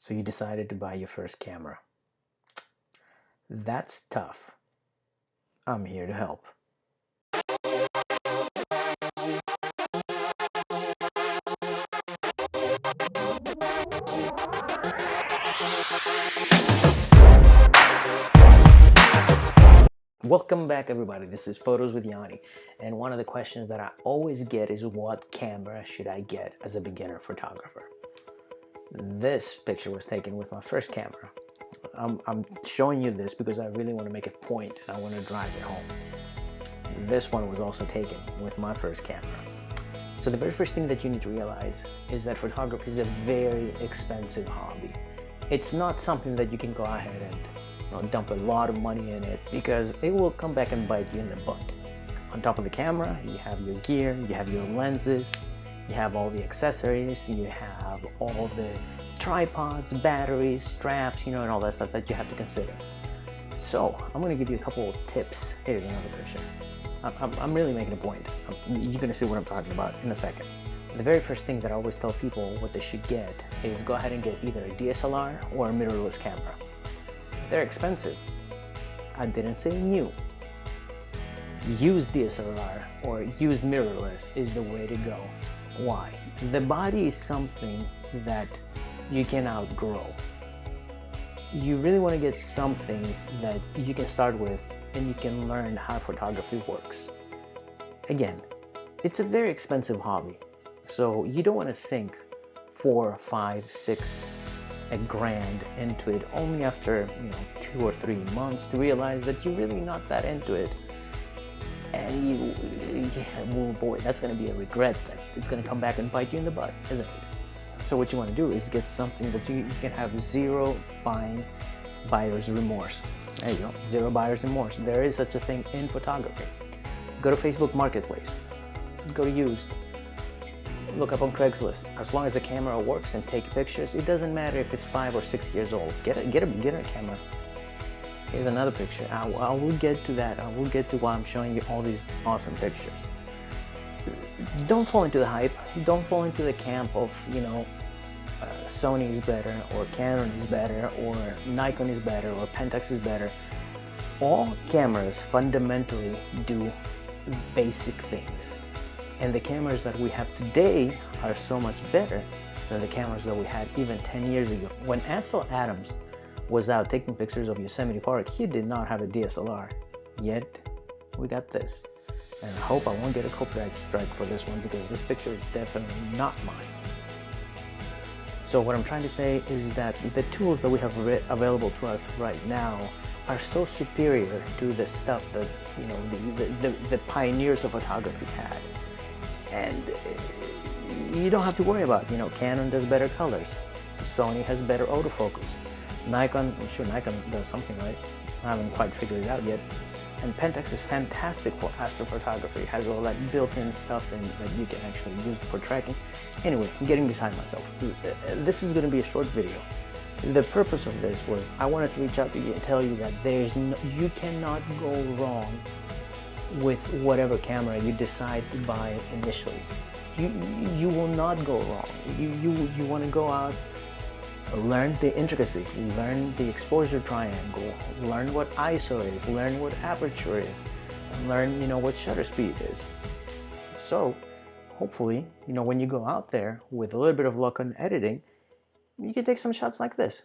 So you decided to buy your first camera. That's tough. I'm here to help. Welcome back, everybody. This is Photos with Yanni, and one of the questions that I always get is, what camera should I get as a beginner photographer? This picture was taken with my first camera. I'm showing you this because I really want to make a point and I want to drive it home. This one was also taken with my first camera. So the very first thing that you need to realize is that photography is a very expensive hobby. It's not something that you can go ahead and dump a lot of money in it, because it will come back and bite you in the butt. On top of the camera, you have your gear, you have your lenses, you have all the accessories, you have all the tripods, batteries, straps, and all that stuff that you have to consider. So I'm going to give you a couple of tips. Here's another picture. I'm really making a point. You're going to see what I'm talking about in a second. The very first thing that I always tell people what they should get is go ahead and get either a DSLR or a mirrorless camera. They're expensive. I didn't say new. Use DSLR or use mirrorless is the way to go. Why? The body is something that you can outgrow. You really want to get something that you can start with and you can learn how photography works. Again, it's a very expensive hobby, so you don't want to sink 4, 5, 6 a grand into it only after 2 or 3 months to realize that you're really not that into it, and well, boy, that's going to be a regret that it's going to come back and bite you in the butt, isn't it? So what you want to do is get something that you can have zero buyer's remorse. There you go, zero buyer's remorse. There is such a thing in photography. Go to Facebook Marketplace, go to used, look up on Craigslist. As long as the camera works and take pictures, it doesn't matter if it's 5 or 6 years old. Get a beginner camera. Here's another picture. I will get to that. I will get to why I'm showing you all these awesome pictures. Don't fall into the hype. Don't fall into the camp of Sony is better, or Canon is better, or Nikon is better, or Pentax is better. All cameras fundamentally do basic things. And the cameras that we have today are so much better than the cameras that we had even 10 years ago. When Ansel Adams was out taking pictures of Yosemite Park, he did not have a DSLR. Yet, we got this. And I hope I won't get a copyright strike for this one, because this picture is definitely not mine. So what I'm trying to say is that the tools that we have available to us right now are so superior to the stuff that the pioneers of photography had. And you don't have to worry about, Canon does better colors, Sony has better autofocus, Nikon, I'm sure Nikon does something right, I haven't quite figured it out yet, and Pentax is fantastic for astrophotography. It has all that built-in stuff and that you can actually use for tracking. Anyway, I'm getting beside myself. This is going to be a short video. The purpose of this was I wanted to reach out to you and tell you that you cannot go wrong with whatever camera you decide to buy initially. You will not go wrong. You want to go out, learn the intricacies, learn the exposure triangle, learn what ISO is, learn what aperture is, and learn what shutter speed is. So hopefully when you go out there with a little bit of luck on editing, you can take some shots like this.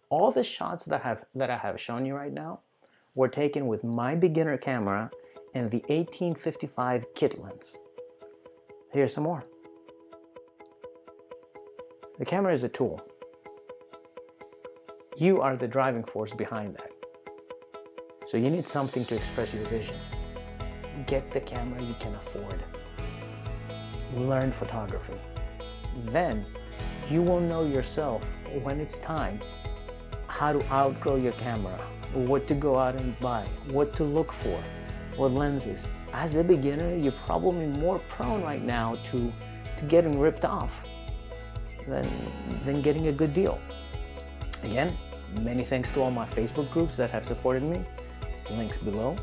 All the shots that I have shown you right now were taken with my beginner camera and the 1855 kit lens. Here's some more. The camera is a tool. You are the driving force behind that. So you need something to express your vision. Get the camera you can afford. Learn photography. Then you will know yourself when it's time how to outgrow your camera, what to go out and buy, what to look for, what lenses. As a beginner, you're probably more prone right now to getting ripped off than getting a good deal. Again, many thanks to all my Facebook groups that have supported me. Links below.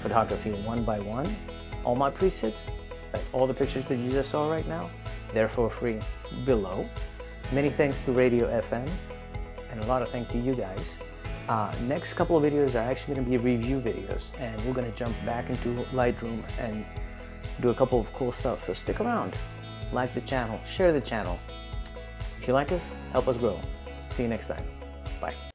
Photography 1 by 1. All my presets, all the pictures that you just saw right now, they're for free below. Many thanks to Radio FM, and a lot of thanks to you guys. Next couple of videos are actually going to be review videos, and we're going to jump back into Lightroom and do a couple of cool stuff. So stick around, like the channel, share the channel. If you like us, help us grow. See you next time. Bye.